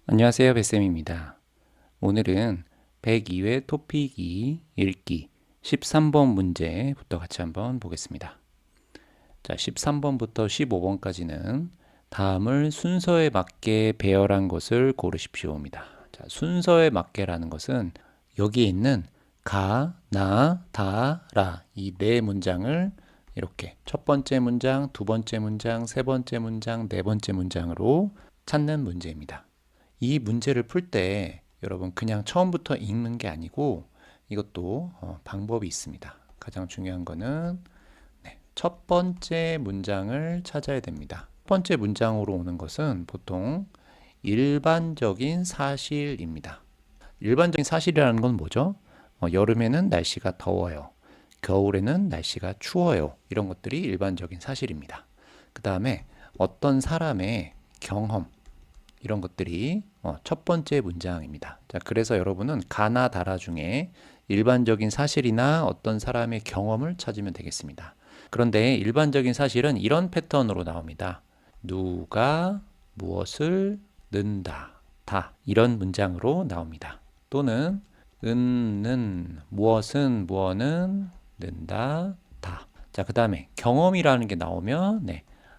안녕하세요, 뱃쌤입니다. 오늘은 102회 토픽 2 읽기 13번 문제부터 같이 한번 보겠습니다. 자, 13번부터 15번까지는 다음을 순서에 맞게 배열한 것을 고르십시오입니다. 자, 순서에 맞게라는 것은 여기에 있는 가, 나, 다, 라 이 네 문장을 이렇게 첫 번째 문장, 두 번째 문장, 세 번째 문장, 네 번째 문장으로 찾는 문제입니다. 이 문제를 풀 때 여러분 그냥 처음부터 읽는 게 아니고 이것도 방법이 있습니다. 가장 중요한 거는 첫 번째 문장을 찾아야 됩니다. 첫 번째 문장으로 오는 것은 보통 일반적인 사실입니다. 일반적인 사실이라는 건 뭐죠? 여름에는 날씨가 더워요. 겨울에는 날씨가 추워요. 이런 것들이 일반적인 사실입니다. 그 다음에 어떤 사람의 경험, 이런 것들이 첫 번째 문장입니다. 자, 그래서 여러분은 가나 다라 중에 일반적인 사실이나 어떤 사람의 경험을 찾으면 되겠습니다. 그런데 일반적인 사실은 이런 패턴으로 나옵니다. 누가 무엇을 는다, 다 이런 문장으로 나옵니다. 또는 는 무엇은 무엇은 는다, 다. 자, 그 다음에 경험이라는 게 나오면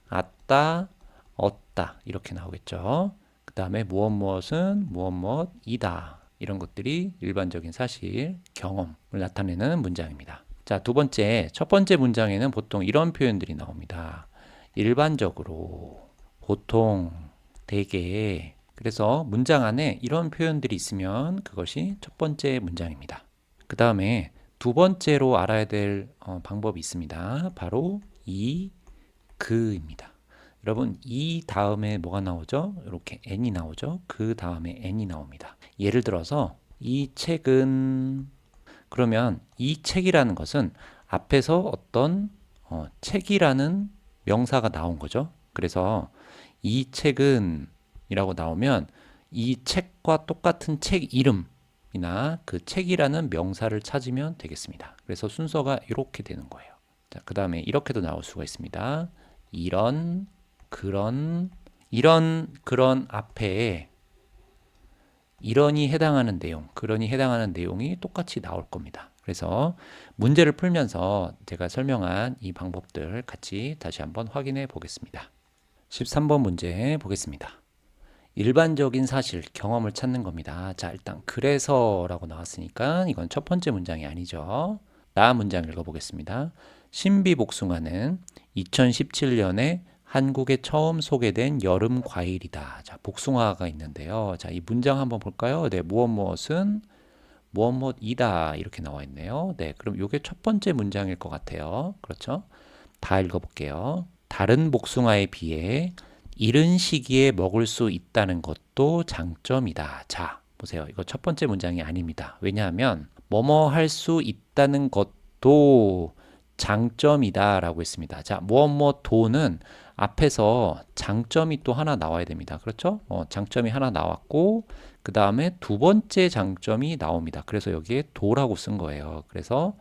아따, 얻다 이렇게 나오겠죠. 그 다음에 무엇 무엇은 무엇 무엇이다. 이런 것들이 일반적인 사실, 경험을 나타내는 문장입니다. 자, 두 번째, 첫 번째 문장에는 보통 이런 표현들이 나옵니다. 일반적으로, 보통, 대개. 그래서 문장 안에 이런 표현들이 있으면 그것이 첫 번째 문장입니다. 그 다음에 두 번째로 알아야 될 방법이 있습니다. 바로 이, 그입니다. 여러분, 이 다음에 뭐가 나오죠? 이렇게 n이 나오죠? 그 다음에 n이 나옵니다. 예를 들어서 이 책은, 그러면 이 책이라는 것은 앞에서 어떤 책이라는 명사가 나온 거죠. 그래서 이 책은 이라고 나오면 이 책과 똑같은 책 이름이나 그 책이라는 명사를 찾으면 되겠습니다. 그래서 순서가 이렇게 되는 거예요. 자, 그 다음에 이렇게도 나올 수가 있습니다. 이런, 그런, 그런 앞에 이런이 해당하는 내용, 그런이 해당하는 내용이 똑같이 나올 겁니다. 그래서 문제를 풀면서 제가 설명한 이 방법들 같이 다시 한번 확인해 보겠습니다. 13번 문제 보겠습니다. 일반적인 사실, 경험을 찾는 겁니다. 자, 일단 그래서라고 나왔으니까 이건 첫 번째 문장이 아니죠. 나 문장 읽어보겠습니다. 신비복숭아는 2017년에 한국에 처음 소개된 여름 과일이다. 자, 복숭아가 있는데요. 자, 이 문장 한번 볼까요? 네, 무엇 무엇은 무엇 무엇이다. 이렇게 나와 있네요. 네, 그럼 이게 첫 번째 문장일 것 같아요. 그렇죠? 다 읽어볼게요. 다른 복숭아에 비해 이른 시기에 먹을 수 있다는 것도 장점이다. 자, 보세요. 이거 첫 번째 문장이 아닙니다. 왜냐하면 뭐뭐 할 수 있다는 것도 장점이다 라고 했습니다. 자, 무엇 무엇 도는 앞에서 장점이 또 하나 나와야 됩니다. 그렇죠? 장점이 하나 나왔고 그 다음에 두 번째 장점이 나옵니다. 그래서 여기에 도라고 쓴 거예요. 그래서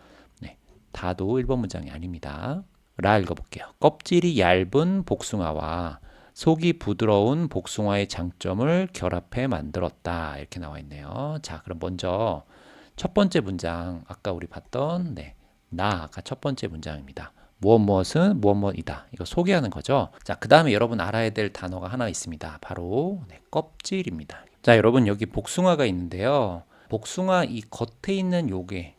다도 1번 문장이 아닙니다. 라 읽어볼게요. 껍질이 얇은 복숭아와 속이 부드러운 복숭아의 장점을 결합해 만들었다. 이렇게 나와 있네요. 자, 그럼 먼저 첫 번째 문장, 아까 우리 봤던 나가 첫 번째 문장입니다. 무엇 무엇은 무엇 무엇이다. 이거 소개하는 거죠. 자, 그 다음에 여러분 알아야 될 단어가 하나 있습니다. 바로 껍질입니다. 자, 여러분 여기 복숭아가 있는데요. 복숭아 이 겉에 있는 요게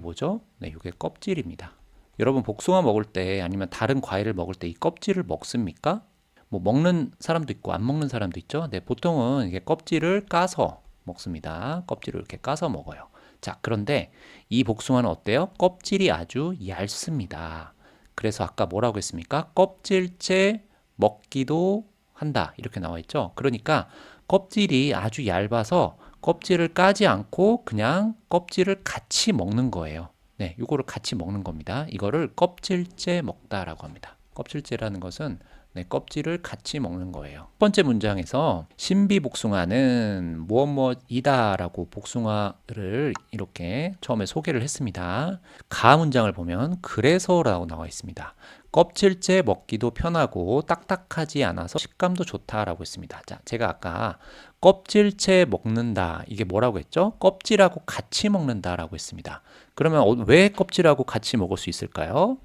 뭐죠? 네, 요게 껍질입니다. 여러분 복숭아 먹을 때 아니면 다른 과일을 먹을 때 이 껍질을 먹습니까? 뭐 먹는 사람도 있고 안 먹는 사람도 있죠. 네, 보통은 이게 껍질을 까서 먹습니다. 껍질을 이렇게 까서 먹어요. 자, 그런데 이 복숭아는 어때요? 껍질이 아주 얇습니다. 그래서 아까 뭐라고 했습니까? 껍질째 먹기도 한다. 이렇게 나와 있죠. 그러니까 껍질이 아주 얇아서 껍질을 까지 않고 그냥 껍질을 같이 먹는 거예요. 네, 이거를 같이 먹는 겁니다. 이거를 껍질째 먹다라고 합니다. 껍질째라는 것은 껍질을 같이 먹는 거예요. 첫 번째 문장에서 신비복숭아는 무엇 무엇이다 라고 복숭아를 이렇게 처음에 소개를 했습니다. 가 문장을 보면 그래서라고 나와 있습니다. 껍질째 먹기도 편하고 딱딱하지 않아서 식감도 좋다라고 했습니다. 자, 제가 아까 껍질째 먹는다. 이게 뭐라고 했죠? 껍질하고 같이 먹는다라고 했습니다. 그러면 왜 껍질하고 같이 먹을 수 있을까요?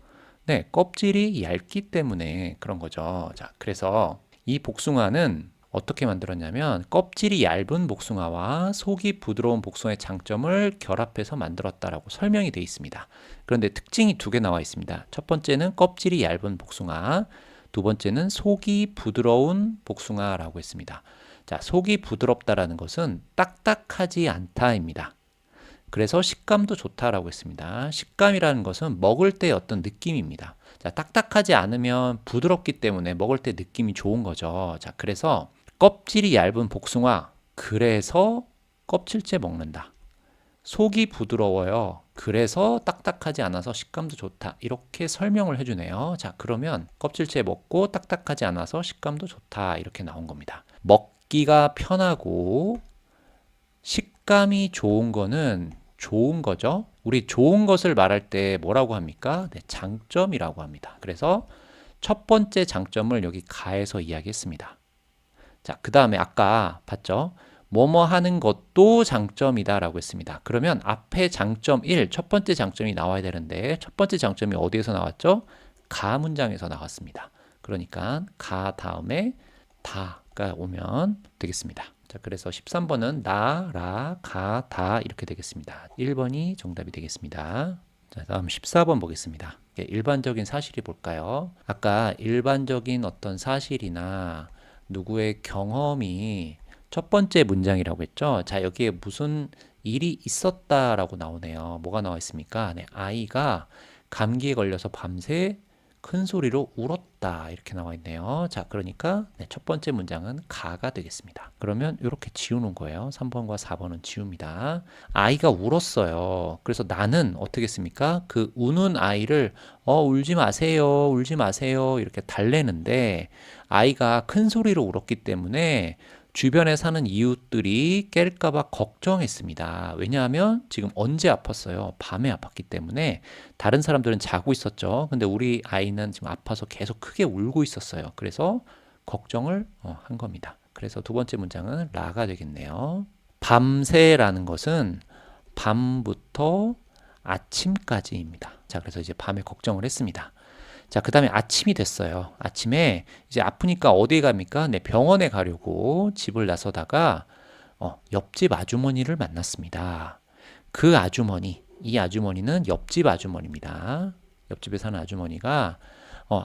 네, 껍질이 얇기 때문에 그런 거죠. 자, 그래서 이 복숭아는 어떻게 만들었냐면 껍질이 얇은 복숭아와 속이 부드러운 복숭아의 장점을 결합해서 만들었다라고 설명이 되어 있습니다. 그런데 특징이 두 개 나와 있습니다. 첫 번째는 껍질이 얇은 복숭아, 두 번째는 속이 부드러운 복숭아라고 했습니다. 자, 속이 부드럽다라는 것은 딱딱하지 않다입니다. 그래서 식감도 좋다라고 했습니다. 식감이라는 것은 먹을 때 어떤 느낌입니다. 자, 딱딱하지 않으면 부드럽기 때문에 먹을 때 느낌이 좋은 거죠. 자, 그래서 껍질이 얇은 복숭아, 그래서 껍질째 먹는다. 속이 부드러워요. 그래서 딱딱하지 않아서 식감도 좋다. 이렇게 설명을 해주네요. 자, 그러면 껍질째 먹고 딱딱하지 않아서 식감도 좋다. 이렇게 나온 겁니다. 먹기가 편하고 식감이 좋은 거는 좋은 거죠. 우리 좋은 것을 말할 때 뭐라고 합니까? 네, 장점이라고 합니다. 그래서 첫 번째 장점을 여기 가해서 이야기했습니다. 자, 그 다음에 아까 봤죠? 뭐뭐 하는 것도 장점이다 라고 했습니다. 그러면 앞에 장점 1, 첫 번째 장점이 나와야 되는데 첫 번째 장점이 어디에서 나왔죠? 가 문장에서 나왔습니다. 그러니까 가 다음에 다가 오면 되겠습니다. 자, 그래서 13번은 나, 라, 가, 다 이렇게 되겠습니다. 1번이 정답이 되겠습니다. 자, 다음 14번 보겠습니다. 일반적인 사실이 볼까요? 아까 일반적인 어떤 사실이나 누구의 경험이 첫 번째 문장이라고 했죠. 자, 여기에 무슨 일이 있었다라고 나오네요. 뭐가 나와 있습니까? 네, 아이가 감기에 걸려서 밤새 큰 소리로 울었다 이렇게 나와 있네요. 자, 그러니까 네, 첫 번째 문장은 가가 되겠습니다. 그러면 이렇게 지우는 거예요. 3번과 4번은 지웁니다. 아이가 울었어요. 그래서 나는 어떻게 했습니까? 그 우는 아이를 울지 마세요, 울지 마세요 이렇게 달래는데 아이가 큰 소리로 울었기 때문에 주변에 사는 이웃들이 깰까봐 걱정했습니다. 왜냐하면 지금 언제 아팠어요? 밤에 아팠기 때문에 다른 사람들은 자고 있었죠. 근데 우리 아이는 지금 아파서 계속 크게 울고 있었어요. 그래서 걱정을 한 겁니다. 그래서 두 번째 문장은 라가 되겠네요. 밤새라는 것은 밤부터 아침까지입니다. 자, 그래서 이제 밤에 걱정을 했습니다. 자, 그 다음에 아침이 됐어요. 아침에 이제 아프니까 어디에 갑니까? 네, 병원에 가려고 집을 나서다가 옆집 아주머니를 만났습니다. 그 아주머니, 이 아주머니는 옆집 아주머니입니다. 옆집에 사는 아주머니가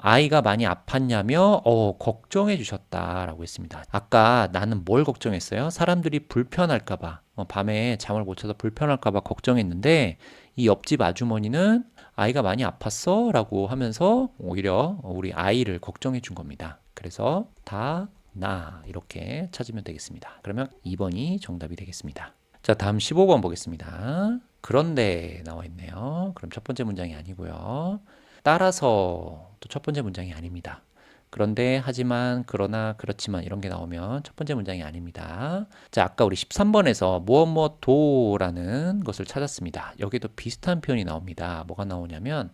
아이가 많이 아팠냐며 걱정해 주셨다라고 했습니다. 아까 나는 뭘 걱정했어요? 사람들이 불편할까봐 밤에 잠을 못 자서 불편할까봐 걱정했는데 이 옆집 아주머니는 아이가 많이 아팠어? 라고 하면서 오히려 우리 아이를 걱정해 준 겁니다. 그래서 다, 나 이렇게 찾으면 되겠습니다. 그러면 2번이 정답이 되겠습니다. 자, 다음 15번 보겠습니다. 그런데 나와 있네요. 그럼 첫 번째 문장이 아니고요. 따라서 또 첫 번째 문장이 아닙니다. 그런데, 하지만, 그러나, 그렇지만 이런 게 나오면 첫 번째 문장이 아닙니다. 자, 아까 우리 13번에서 무엇 도라는 것을 찾았습니다. 여기도 비슷한 표현이 나옵니다. 뭐가 나오냐면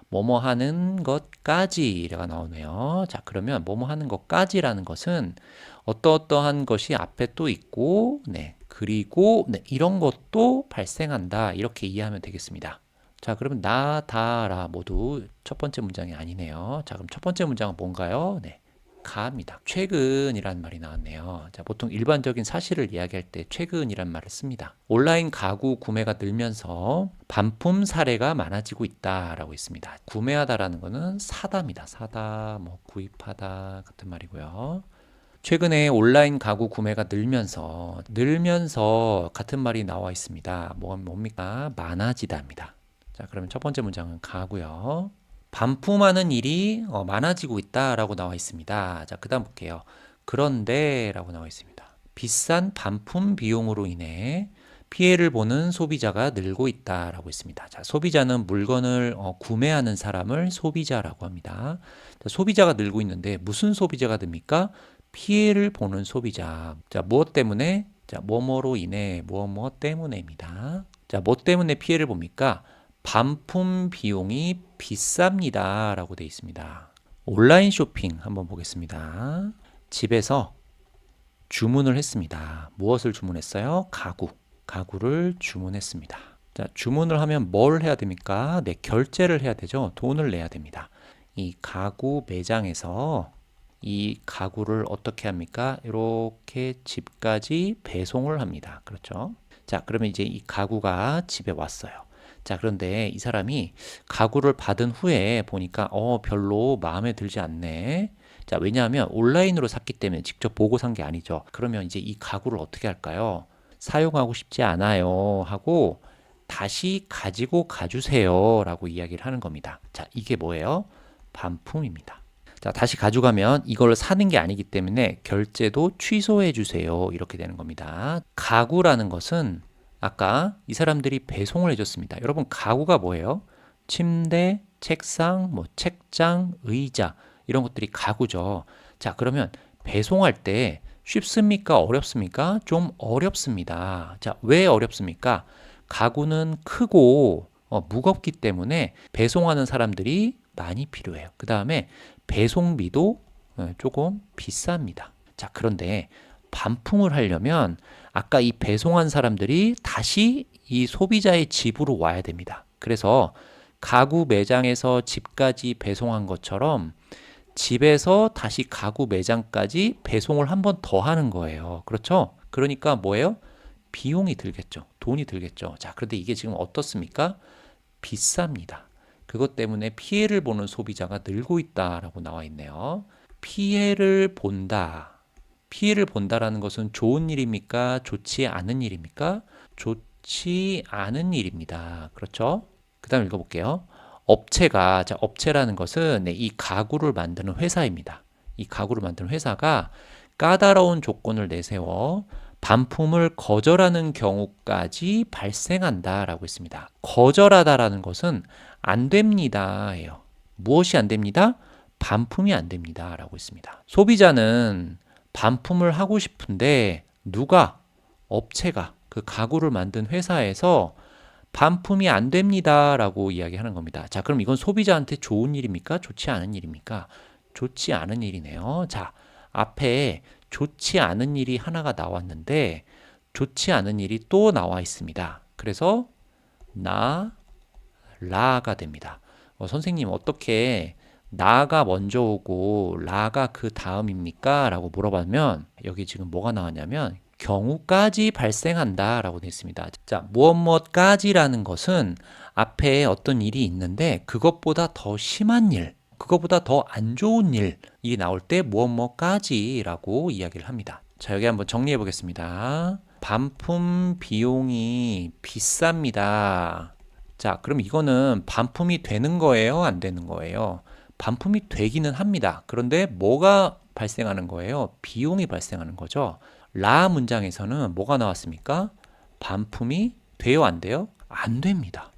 뭐뭐 하는 것까지가 나오네요. 자, 그러면 뭐뭐 하는 것까지라는 것은 어떠어떠한 것이 앞에 또 있고, 네, 그리고 네, 이런 것도 발생한다. 이렇게 이해하면 되겠습니다. 자, 그러면 나, 다, 라 모두 첫 번째 문장이 아니네요. 자, 그럼 첫 번째 문장은 뭔가요? 네, 가입니다. 최근이란 말이 나왔네요. 자, 보통 일반적인 사실을 이야기할 때 최근이란 말을 씁니다. 온라인 가구 구매가 늘면서 반품 사례가 많아지고 있다라고 했습니다. 구매하다라는 거는 사다입니다. 사다, 뭐 구입하다 같은 말이고요. 최근에 온라인 가구 구매가 늘면서 같은 말이 나와 있습니다. 뭡니까? 많아지다입니다. 자, 그러면 첫 번째 문장은 가고요. 반품하는 일이 많아지고 있다라고 나와 있습니다. 자, 그 다음 볼게요. 그런데 라고 나와 있습니다. 비싼 반품 비용으로 인해 피해를 보는 소비자가 늘고 있다라고 했습니다. 자, 소비자는 물건을 구매하는 사람을 소비자라고 합니다. 자, 소비자가 늘고 있는데 무슨 소비자가 듭니까? 피해를 보는 소비자. 자, 무엇 때문에? 자, 뭐뭐로 인해, 무엇 때문에입니다. 자, 뭐 때문에 피해를 봅니까? 반품 비용이 비쌉니다 라고 되어 있습니다. 온라인 쇼핑 한번 보겠습니다. 집에서 주문을 했습니다. 무엇을 주문했어요? 가구를 주문했습니다. 자, 주문을 하면 뭘 해야 됩니까? 네, 결제를 해야 되죠. 돈을 내야 됩니다. 이 가구 매장에서 이 가구를 어떻게 합니까? 이렇게 집까지 배송을 합니다. 그렇죠? 자, 그러면 이제 이 가구가 집에 왔어요. 자, 그런데 이 사람이 가구를 받은 후에 보니까 별로 마음에 들지 않네. 자, 왜냐하면 온라인으로 샀기 때문에 직접 보고 산 게 아니죠. 그러면 이제 이 가구를 어떻게 할까요? 사용하고 싶지 않아요 하고 다시 가지고 가주세요 라고 이야기를 하는 겁니다. 자, 이게 뭐예요? 반품입니다. 자, 다시 가져가면 이걸 사는 게 아니기 때문에 결제도 취소해 주세요 이렇게 되는 겁니다. 가구라는 것은 아까 이 사람들이 배송을 해줬습니다. 여러분, 가구가 뭐예요? 침대, 책상, 책장, 의자 이런 것들이 가구죠. 자, 그러면 배송할 때 쉽습니까? 어렵습니까? 좀 어렵습니다. 자, 왜 어렵습니까? 가구는 크고 무겁기 때문에 배송하는 사람들이 많이 필요해요. 그 다음에 배송비도 조금 비쌉니다. 자, 그런데 반품을 하려면 아까 이 배송한 사람들이 다시 이 소비자의 집으로 와야 됩니다. 그래서 가구 매장에서 집까지 배송한 것처럼 집에서 다시 가구 매장까지 배송을 한 번 더 하는 거예요. 그렇죠? 그러니까 뭐예요? 비용이 들겠죠. 돈이 들겠죠. 자, 그런데 이게 지금 어떻습니까? 비쌉니다. 그것 때문에 피해를 보는 소비자가 늘고 있다라고 나와 있네요. 피해를 본다. 피해를 본다라는 것은 좋은 일입니까? 좋지 않은 일입니까? 좋지 않은 일입니다. 그렇죠? 그 다음 읽어볼게요. 업체라는 것은 이 가구를 만드는 회사입니다. 이 가구를 만드는 회사가 까다로운 조건을 내세워 반품을 거절하는 경우까지 발생한다라고 했습니다. 거절하다라는 것은 안 됩니다예요. 무엇이 안 됩니다? 반품이 안 됩니다라고 했습니다. 소비자는 반품을 하고 싶은데 업체가 그 가구를 만든 회사에서 반품이 안 됩니다라고 이야기하는 겁니다. 자, 그럼 이건 소비자한테 좋은 일입니까? 좋지 않은 일입니까? 좋지 않은 일이네요. 자, 앞에 좋지 않은 일이 하나가 나왔는데 좋지 않은 일이 또 나와 있습니다. 그래서 라가 됩니다. 선생님, 어떻게 나가 먼저 오고 라가 그 다음입니까? 라고 물어보면 여기 지금 뭐가 나왔냐면 경우까지 발생한다 라고 되어 있습니다. 자, 무엇까지라는 것은 앞에 어떤 일이 있는데 그것보다 더 심한 일, 그것보다 더 안 좋은 일이 나올 때 무엇까지라고 이야기를 합니다. 자, 여기 한번 정리해 보겠습니다. 반품 비용이 비쌉니다. 자, 그럼 이거는 반품이 되는 거예요? 안 되는 거예요? 반품이 되기는 합니다. 그런데 뭐가 발생하는 거예요? 비용이 발생하는 거죠. 라 문장에서는 뭐가 나왔습니까? 반품이 돼요, 안 돼요? 안 됩니다.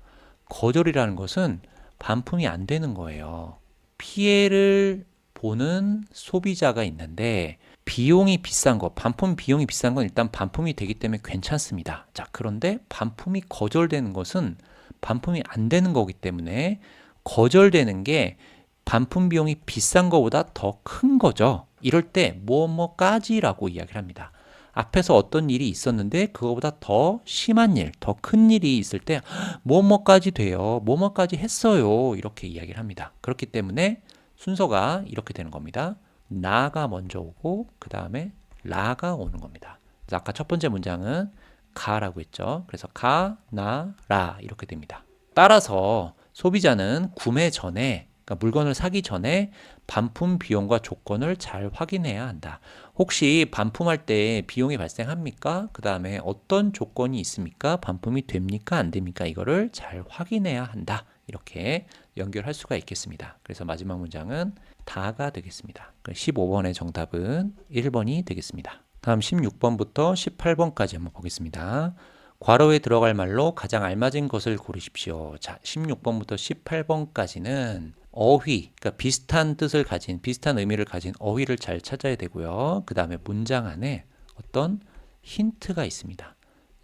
거절이라는 것은 반품이 안 되는 거예요. 피해를 보는 소비자가 있는데 비용이 비싼 거, 반품 비용이 비싼 건 일단 반품이 되기 때문에 괜찮습니다. 자, 그런데 반품이 거절되는 것은 반품이 안 되는 거기 때문에 거절되는 게 반품 비용이 비싼 거보다 더 큰 거죠. 이럴 때 뭐까지라고 이야기를 합니다. 앞에서 어떤 일이 있었는데 그거보다 더 심한 일, 더 큰 일이 있을 때 뭐까지 돼요. 뭐까지 했어요. 이렇게 이야기를 합니다. 그렇기 때문에 순서가 이렇게 되는 겁니다. 나가 먼저 오고 그 다음에 라가 오는 겁니다. 그래서 아까 첫 번째 문장은 가라고 했죠. 그래서 가, 나, 라 이렇게 됩니다. 따라서 소비자는 구매 전에, 그러니까 물건을 사기 전에 반품 비용과 조건을 잘 확인해야 한다. 혹시 반품할 때 비용이 발생합니까? 그 다음에 어떤 조건이 있습니까? 반품이 됩니까? 안 됩니까? 이거를 잘 확인해야 한다. 이렇게 연결할 수가 있겠습니다. 그래서 마지막 문장은 다가 되겠습니다. 15번의 정답은 1번이 되겠습니다. 다음 16번부터 18번까지 한번 보겠습니다. 괄호에 들어갈 말로 가장 알맞은 것을 고르십시오. 자, 16번부터 18번까지는 어휘, 그러니까 비슷한 의미를 가진 어휘를 잘 찾아야 되고요. 그 다음에 문장 안에 어떤 힌트가 있습니다.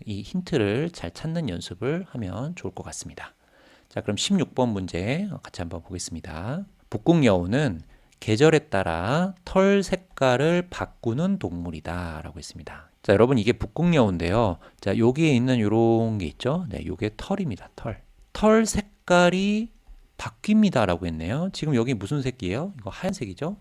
이 힌트를 잘 찾는 연습을 하면 좋을 것 같습니다. 자, 그럼 16번 문제 같이 한번 보겠습니다. 북극여우는 계절에 따라 털 색깔을 바꾸는 동물이다 라고 했습니다. 자, 여러분 이게 북극여우인데요. 자, 여기에 있는 요런 게 있죠. 네, 요게 털입니다. 털 색깔이 바뀝니다 라고 했네요. 지금 여기 무슨 색이에요? 이거 하얀색이죠?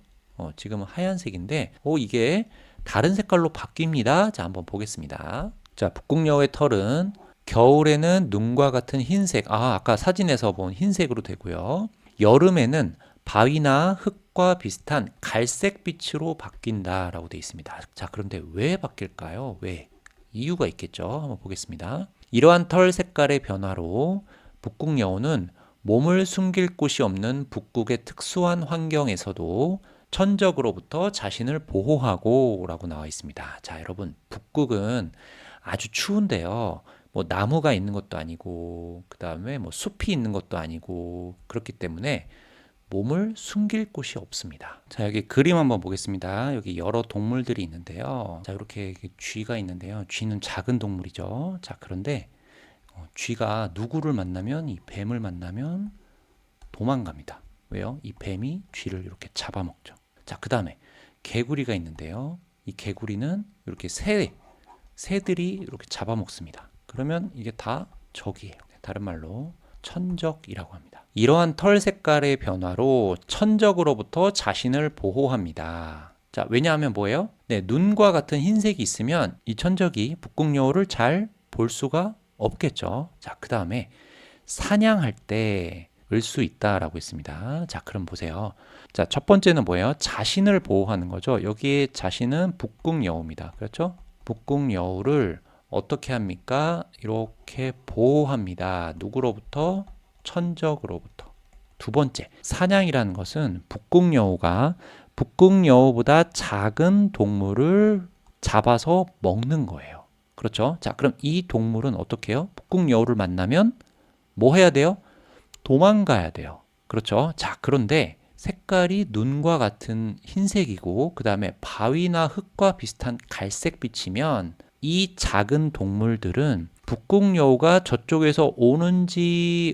지금은 하얀색인데 이게 다른 색깔로 바뀝니다. 자, 한번 보겠습니다. 자, 북극여우의 털은 겨울에는 눈과 같은 흰색, 아까 사진에서 본 흰색으로 되고요. 여름에는 바위나 흙과 비슷한 갈색 빛으로 바뀐다라고 되어 있습니다. 자, 그런데 왜 바뀔까요? 왜? 이유가 있겠죠. 한번 보겠습니다. 이러한 털 색깔의 변화로 북극여우는 몸을 숨길 곳이 없는 북극의 특수한 환경에서도 천적으로부터 자신을 보호하고 라고 나와 있습니다. 자, 여러분, 북극은 아주 추운데요. 뭐 나무가 있는 것도 아니고 그 다음에 뭐 숲이 있는 것도 아니고 그렇기 때문에 몸을 숨길 곳이 없습니다. 자, 여기 그림 한번 보겠습니다. 여기 여러 동물들이 있는데요. 자, 이렇게 쥐가 있는데요. 쥐는 작은 동물이죠. 자, 그런데 쥐가 누구를 만나면, 이 뱀을 만나면 도망갑니다. 왜요? 이 뱀이 쥐를 이렇게 잡아먹죠. 자, 그 다음에 개구리가 있는데요. 이 개구리는 이렇게 새들이 이렇게 잡아먹습니다. 그러면 이게 다 적이에요. 다른 말로 천적이라고 합니다. 이러한 털 색깔의 변화로 천적으로부터 자신을 보호합니다. 자, 왜냐하면 뭐예요? 네, 눈과 같은 흰색이 있으면 이 천적이 북극여우를 잘 볼 수가 없겠죠. 자, 그 다음에 사냥할 때 을 수 있다라고 했습니다. 자, 그럼 보세요. 자, 첫 번째는 뭐예요? 자신을 보호하는 거죠. 여기에 자신은 북극여우입니다. 그렇죠? 북극여우를 어떻게 합니까? 이렇게 보호합니다. 누구로부터? 천적으로부터. 두 번째, 사냥이라는 것은 북극여우가 북극여우보다 작은 동물을 잡아서 먹는 거예요. 그렇죠? 자, 그럼 이 동물은 어떻게 해요? 북극여우를 만나면 뭐 해야 돼요? 도망가야 돼요. 그렇죠? 자, 그런데 색깔이 눈과 같은 흰색이고 그 다음에 바위나 흙과 비슷한 갈색빛이면 이 작은 동물들은 북극여우가 저쪽에서 오는지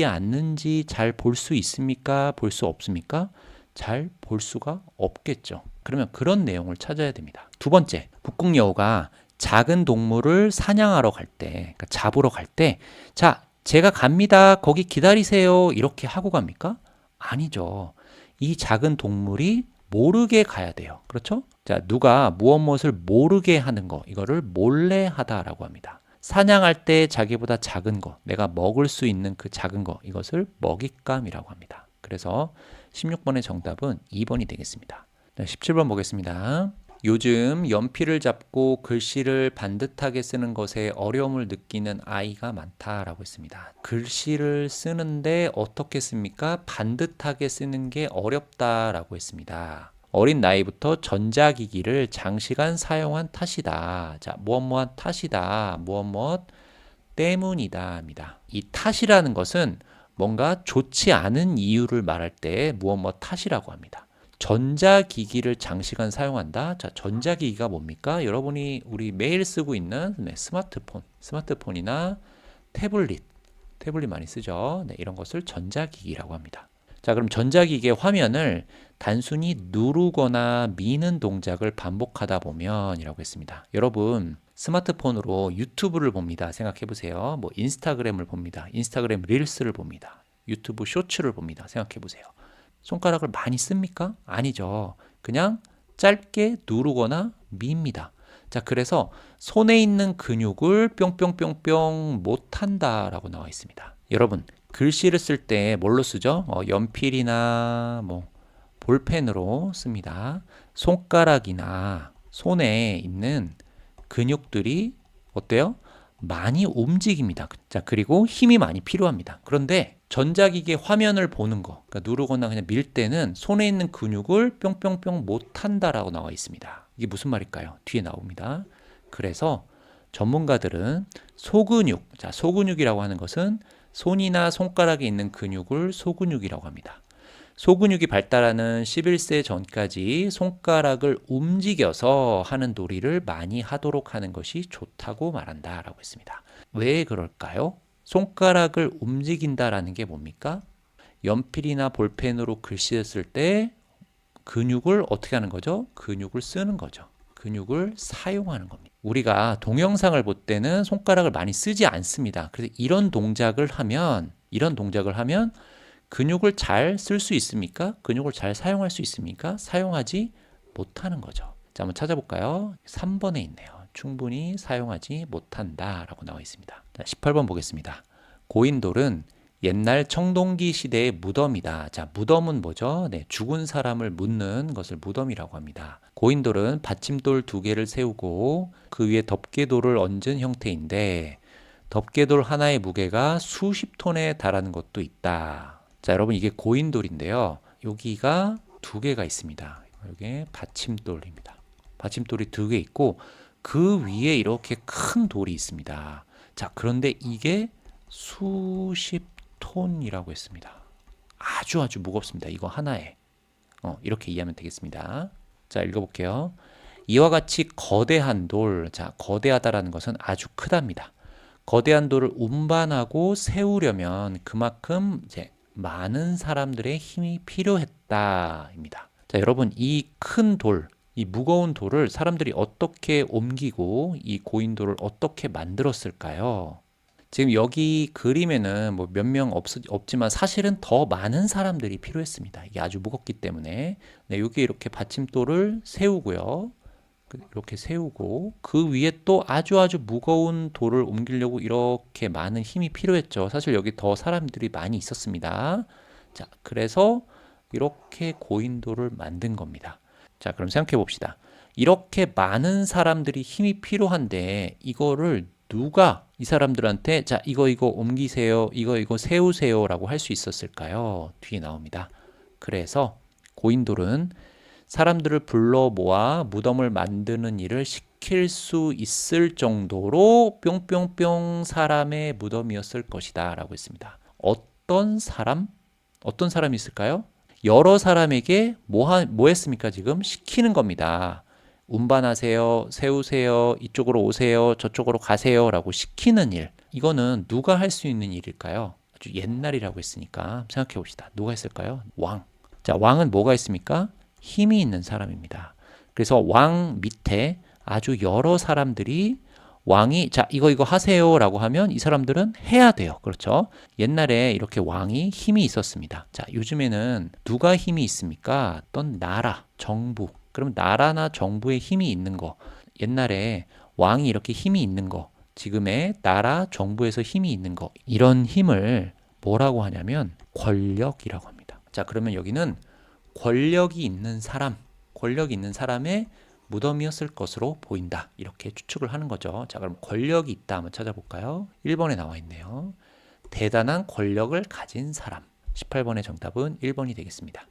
않는지 잘 볼 수 있습니까? 볼 수 없습니까? 잘 볼 수가 없겠죠. 그러면 그런 내용을 찾아야 됩니다. 두 번째, 북극여우가 작은 동물을 사냥하러 갈 때, 그러니까 잡으러 갈 때, 자, 제가 갑니다. 거기 기다리세요. 이렇게 하고 갑니까? 아니죠. 이 작은 동물이 모르게 가야 돼요. 그렇죠? 자, 누가 무엇을 모르게 하는 거, 이거를 몰래 하다라고 합니다. 사냥할 때 자기보다 작은 거, 내가 먹을 수 있는 그 작은 거, 이것을 먹잇감이라고 합니다. 그래서 16번의 정답은 2번이 되겠습니다. 17번 보겠습니다. 요즘 연필을 잡고 글씨를 반듯하게 쓰는 것에 어려움을 느끼는 아이가 많다라고 했습니다. 글씨를 쓰는데 어떻게 씁니까? 반듯하게 쓰는 게 어렵다라고 했습니다. 어린 나이부터 전자기기를 장시간 사용한 탓이다. 자, 무엇 탓이다. 무엇 때문이다 합니다. 이 탓이라는 것은 뭔가 좋지 않은 이유를 말할 때 무엇 탓이라고 합니다. 전자기기를 장시간 사용한다. 자, 전자기기가 뭡니까? 여러분이 우리 매일 쓰고 있는 스마트폰이나 태블릿 많이 쓰죠. 네, 이런 것을 전자기기라고 합니다. 자, 그럼 전자기기의 화면을 단순히 누르거나 미는 동작을 반복하다 보면이라고 했습니다. 여러분 스마트폰으로 유튜브를 봅니다. 생각해 보세요. 뭐 인스타그램을 봅니다. 인스타그램 릴스를 봅니다. 유튜브 쇼츠를 봅니다. 생각해 보세요. 손가락을 많이 씁니까? 아니죠. 그냥 짧게 누르거나 밉니다. 자, 그래서 손에 있는 근육을 뿅뿅뿅뿅 못한다라고 나와 있습니다. 여러분, 글씨를 쓸 때 뭘로 쓰죠? 연필이나 볼펜으로 씁니다. 손가락이나 손에 있는 근육들이 어때요? 많이 움직입니다. 자, 그리고 힘이 많이 필요합니다. 그런데 전자기기 화면을 보는 거, 그러니까 누르거나 그냥 밀 때는 손에 있는 근육을 뿅뿅뿅 못한다라고 나와 있습니다. 이게 무슨 말일까요? 뒤에 나옵니다. 그래서 전문가들은 소근육, 자, 소근육이라고 하는 것은 손이나 손가락에 있는 근육을 소근육이라고 합니다. 소근육이 발달하는 11세 전까지 손가락을 움직여서 하는 놀이를 많이 하도록 하는 것이 좋다고 말한다라고 했습니다. 왜 그럴까요? 손가락을 움직인다라는 게 뭡니까? 연필이나 볼펜으로 글씨를 쓸 때 근육을 어떻게 하는 거죠? 근육을 쓰는 거죠. 근육을 사용하는 겁니다. 우리가 동영상을 볼 때는 손가락을 많이 쓰지 않습니다. 그래서 이런 동작을 하면 근육을 잘 쓸 수 있습니까? 근육을 잘 사용할 수 있습니까? 사용하지 못하는 거죠. 자, 한번 찾아볼까요? 3번에 있네요. 충분히 사용하지 못한다 라고 나와 있습니다. 자, 18번 보겠습니다. 고인돌은 옛날 청동기 시대의 무덤이다. 자, 무덤은 뭐죠? 네, 죽은 사람을 묻는 것을 무덤이라고 합니다. 고인돌은 받침돌 2개를 세우고 그 위에 덮개돌을 얹은 형태인데 덮개돌 하나의 무게가 수십 톤에 달하는 것도 있다. 자, 여러분 이게 고인돌인데요. 여기가 2개가 있습니다. 여기 받침돌입니다. 받침돌이 2개 있고 그 위에 이렇게 큰 돌이 있습니다. 자, 그런데 이게 수십 톤이라고 했습니다. 아주 무겁습니다. 이거 하나에. 이렇게 이해하면 되겠습니다. 자, 읽어볼게요. 이와 같이 거대한 돌, 자, 거대하다라는 것은 아주 크답니다. 거대한 돌을 운반하고 세우려면 그만큼 이제 많은 사람들의 힘이 필요했다입니다. 자, 여러분 이 큰 돌, 이 무거운 돌을 사람들이 어떻게 옮기고 이 고인돌을 어떻게 만들었을까요? 지금 여기 그림에는 뭐 몇 명 없지만 사실은 더 많은 사람들이 필요했습니다. 이게 아주 무겁기 때문에. 네, 여기 이렇게 받침돌을 세우고요. 이렇게 세우고 그 위에 또 아주 무거운 돌을 옮기려고 이렇게 많은 힘이 필요했죠. 사실 여기 더 사람들이 많이 있었습니다. 자, 그래서 이렇게 고인돌을 만든 겁니다. 자, 그럼 생각해 봅시다. 이렇게 많은 사람들이 힘이 필요한데 이거를 누가 이 사람들한테 자, 이거 옮기세요, 이거 세우세요 라고 할 수 있었을까요? 뒤에 나옵니다. 그래서 고인돌은 사람들을 불러 모아 무덤을 만드는 일을 시킬 수 있을 정도로 뿅뿅뿅 사람의 무덤이었을 것이다 라고 했습니다. 어떤 사람이 있을까요? 여러 사람에게 뭐 했습니까? 지금 시키는 겁니다. 운반하세요, 세우세요, 이쪽으로 오세요, 저쪽으로 가세요 라고 시키는 일. 이거는 누가 할 수 있는 일일까요? 아주 옛날이라고 했으니까 생각해 봅시다. 누가 했을까요? 왕. 자, 왕은 뭐가 있습니까? 힘이 있는 사람입니다. 그래서 왕 밑에 아주 여러 사람들이 왕이 자, 이거 하세요 라고 하면 이 사람들은 해야 돼요. 그렇죠? 옛날에 이렇게 왕이 힘이 있었습니다. 자, 요즘에는 누가 힘이 있습니까? 어떤 나라, 정부. 그럼 나라나 정부에 힘이 있는 거. 옛날에 왕이 이렇게 힘이 있는 거. 지금의 나라, 정부에서 힘이 있는 거. 이런 힘을 뭐라고 하냐면 권력이라고 합니다. 자, 그러면 여기는 권력이 있는 사람의 무덤이었을 것으로 보인다. 이렇게 추측을 하는 거죠. 자, 그럼 권력이 있다 한번 찾아볼까요? 1번에 나와 있네요. 대단한 권력을 가진 사람. 18번의 정답은 1번이 되겠습니다.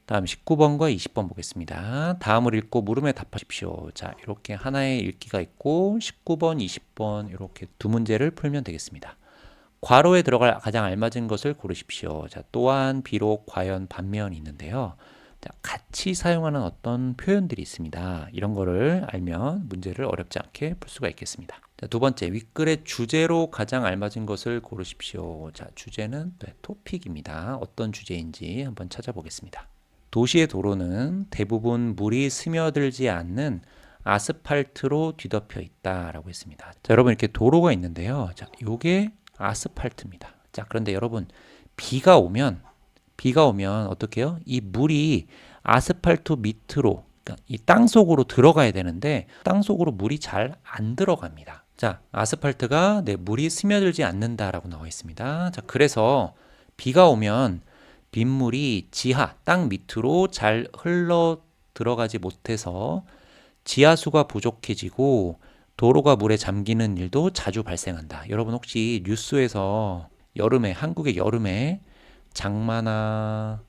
다음 19번과 20번 보겠습니다. 다음을 읽고 물음에 답하십시오. 자, 이렇게 하나의 읽기가 있고 19번, 20번 이렇게 두 문제를 풀면 되겠습니다. 괄호에 들어갈 가장 알맞은 것을 고르십시오. 자, 또한, 비록, 과연, 반면이 있는데요. 자, 같이 사용하는 어떤 표현들이 있습니다. 이런 거를 알면 문제를 어렵지 않게 풀 수가 있겠습니다. 자, 두 번째, 윗글의 주제로 가장 알맞은 것을 고르십시오. 자, 주제는 토픽입니다. 어떤 주제인지 한번 찾아보겠습니다. 도시의 도로는 대부분 물이 스며들지 않는 아스팔트로 뒤덮여 있다라고 했습니다. 자, 여러분 이렇게 도로가 있는데요. 자, 요게 아스팔트입니다. 자, 그런데 여러분 비가 오면 어떻게 해요? 이 물이 아스팔트 밑으로, 그러니까 이 땅 속으로 들어가야 되는데 땅 속으로 물이 잘 안 들어갑니다. 자, 아스팔트가 물이 스며들지 않는다라고 나와 있습니다. 자, 그래서 비가 오면 빗물이 지하, 땅 밑으로 잘 흘러 들어가지 못해서 지하수가 부족해지고 도로가 물에 잠기는 일도 자주 발생한다. 여러분 혹시 뉴스에서 한국의 여름에 장마나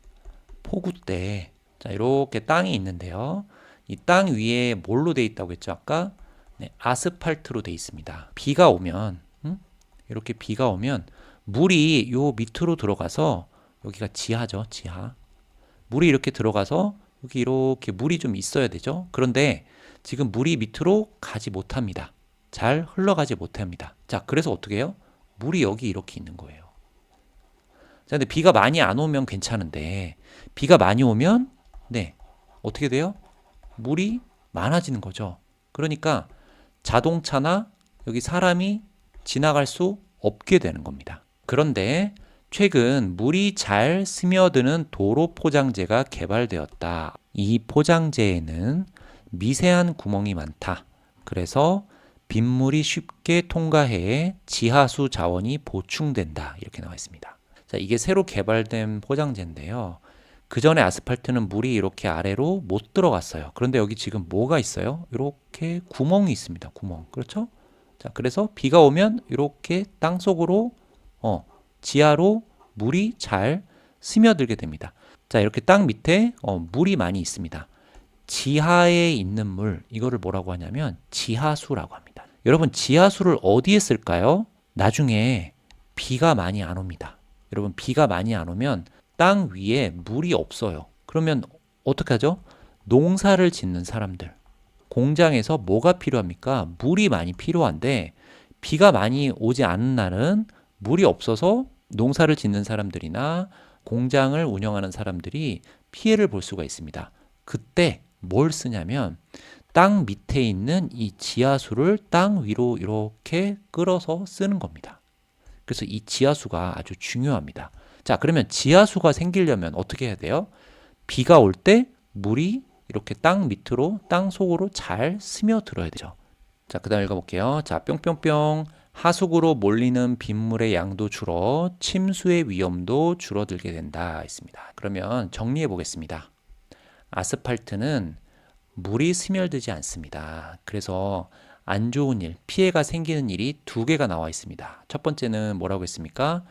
폭우 때 자, 이렇게 땅이 있는데요. 이 땅 위에 뭘로 돼 있다고 했죠? 아까 아스팔트로 돼 있습니다. 비가 오면 이렇게 비가 오면 물이 요 밑으로 들어가서 여기가 지하죠, 지하. 물이 이렇게 들어가서 여기 이렇게 물이 좀 있어야 되죠. 그런데 지금 물이 밑으로 가지 못합니다. 잘 흘러가지 못합니다. 자, 그래서 어떻게 해요? 물이 여기 이렇게 있는 거예요. 자, 근데 비가 많이 안 오면 괜찮은데 비가 많이 오면 네, 어떻게 돼요? 물이 많아지는 거죠. 그러니까 자동차나 여기 사람이 지나갈 수 없게 되는 겁니다. 그런데 최근 물이 잘 스며드는 도로 포장재가 개발되었다. 이 포장재에는 미세한 구멍이 많다. 그래서 빗물이 쉽게 통과해 지하수 자원이 보충된다. 이렇게 나와 있습니다. 자, 이게 새로 개발된 포장재인데요. 그 전에 아스팔트는 물이 이렇게 아래로 못 들어갔어요. 그런데 여기 지금 뭐가 있어요? 이렇게 구멍이 있습니다. 구멍. 그렇죠? 자, 그래서 비가 오면 이렇게 땅속으로 지하로 물이 잘 스며들게 됩니다. 자, 이렇게 땅 밑에 물이 많이 있습니다. 지하에 있는 물, 이거를 뭐라고 하냐면 지하수라고 합니다. 여러분, 지하수를 어디에 쓸까요? 나중에 비가 많이 안 옵니다. 여러분, 비가 많이 안 오면 땅 위에 물이 없어요. 그러면 어떻게 하죠? 농사를 짓는 사람들, 공장에서 뭐가 필요합니까? 물이 많이 필요한데 비가 많이 오지 않은 날은 물이 없어서 농사를 짓는 사람들이나 공장을 운영하는 사람들이 피해를 볼 수가 있습니다. 그때 뭘 쓰냐면 땅 밑에 있는 이 지하수를 땅 위로 이렇게 끌어서 쓰는 겁니다. 그래서 이 지하수가 아주 중요합니다. 자, 그러면 지하수가 생기려면 어떻게 해야 돼요? 비가 올 때 물이 이렇게 땅 밑으로, 땅 속으로 잘 스며들어야 되죠. 자, 그 다음 읽어볼게요. 자, 뿅뿅뿅. 하수구로 몰리는 빗물의 양도 줄어 침수의 위험도 줄어들게 된다 했습니다. 그러면 정리해 보겠습니다. 아스팔트는 물이 스며들지 않습니다. 그래서 안 좋은 일, 피해가 생기는 일이 두 개가 나와 있습니다. 첫 번째는 뭐라고 했습니까?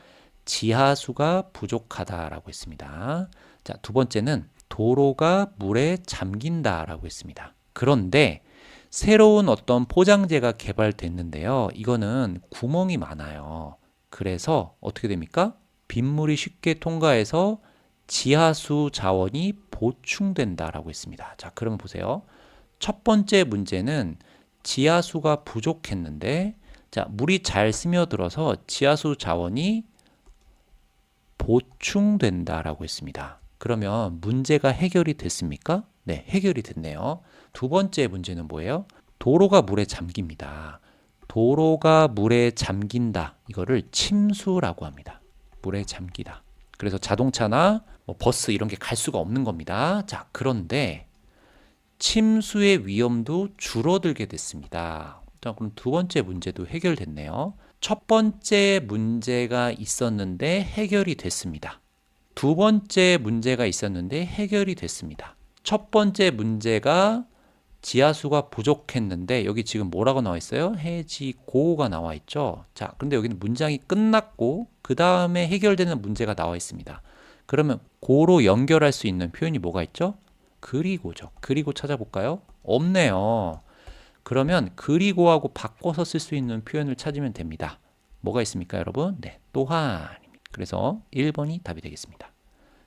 지하수가 부족하다라고 했습니다. 자, 두 번째는 도로가 물에 잠긴다라고 했습니다. 그런데 새로운 어떤 포장재가 개발됐는데요. 이거는 구멍이 많아요. 그래서 어떻게 됩니까? 빗물이 쉽게 통과해서 지하수 자원이 보충된다라고 했습니다. 자, 그러면 보세요. 첫 번째 문제는 지하수가 부족했는데, 자, 물이 잘 스며들어서 지하수 자원이 보충된다라고 했습니다. 그러면 문제가 해결이 됐습니까? 네, 해결이 됐네요. 두 번째 문제는 뭐예요? 도로가 물에 잠깁니다. 도로가 물에 잠긴다. 이거를 침수라고 합니다. 물에 잠기다. 그래서 자동차나 버스 이런 게 갈 수가 없는 겁니다. 자, 그런데 침수의 위험도 줄어들게 됐습니다. 자, 그럼 두 번째 문제도 해결됐네요. 첫 번째 문제가 있었는데 해결이 됐습니다. 두 번째 문제가 있었는데 해결이 됐습니다. 첫 번째 문제가 지하수가 부족했는데 여기 지금 뭐라고 나와 있어요? 해지고가 나와 있죠. 자, 근데 여기는 문장이 끝났고 그 다음에 해결되는 문제가 나와 있습니다. 그러면 고로 연결할 수 있는 표현이 뭐가 있죠? 그리고죠. 그리고 찾아볼까요? 없네요. 그러면 그리고하고 바꿔서 쓸 수 있는 표현을 찾으면 됩니다. 뭐가 있습니까, 여러분? 네, 또한입니다. 그래서 1번이 답이 되겠습니다.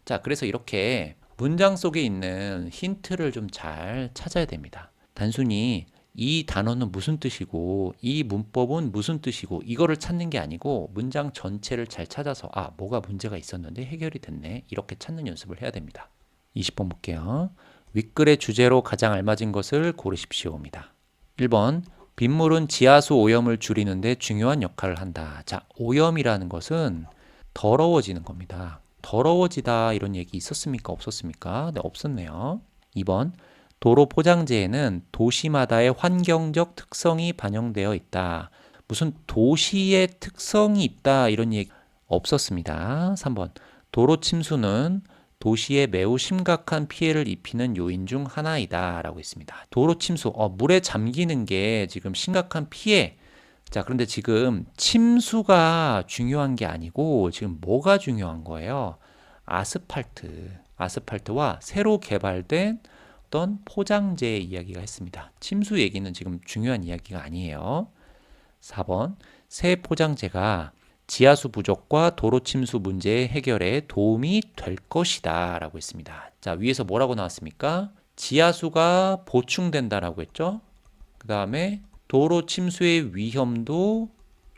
자, 그래서 이렇게 문장 속에 있는 힌트를 좀 잘 찾아야 됩니다. 단순히 이 단어는 무슨 뜻이고 이 문법은 무슨 뜻이고 이거를 찾는 게 아니고 문장 전체를 잘 찾아서 뭐가 문제가 있었는데 해결이 됐네. 이렇게 찾는 연습을 해야 됩니다. 20번 볼게요. 윗글의 주제로 가장 알맞은 것을 고르십시오입니다. 1번, 빗물은 지하수 오염을 줄이는데 중요한 역할을 한다. 자, 오염이라는 것은 더러워지는 겁니다. 더러워지다 이런 얘기 있었습니까? 없었습니까? 네, 없었네요. 2번, 도로 포장재에는 도시마다의 환경적 특성이 반영되어 있다. 무슨 도시의 특성이 있다 이런 얘기 없었습니다. 3번, 도로 침수는 도시에 매우 심각한 피해를 입히는 요인 중 하나이다 라고 했습니다. 도로 침수, 물에 잠기는 게 지금 심각한 피해. 자, 그런데 지금 침수가 중요한 게 아니고 지금 뭐가 중요한 거예요? 아스팔트와 새로 개발된 어떤 포장재 이야기가 했습니다. 침수 얘기는 지금 중요한 이야기가 아니에요. 4번, 새 포장재가 지하수 부족과 도로 침수 문제의 해결에 도움이 될 것이다 라고 했습니다. 자, 위에서 뭐라고 나왔습니까? 지하수가 보충된다라고 했죠. 그 다음에 도로 침수의 위험도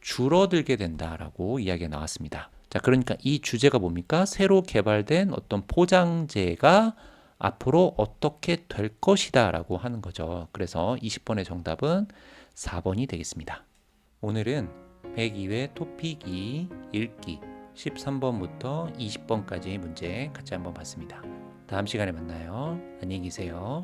줄어들게 된다라고 이야기가 나왔습니다. 자, 그러니까 이 주제가 뭡니까? 새로 개발된 어떤 포장재가 앞으로 어떻게 될 것이다 라고 하는 거죠. 그래서 20번의 정답은 4번이 되겠습니다. 오늘은 102회 토픽 2 읽기 13번부터 20번까지의 문제 같이 한번 봤습니다. 다음 시간에 만나요. 안녕히 계세요.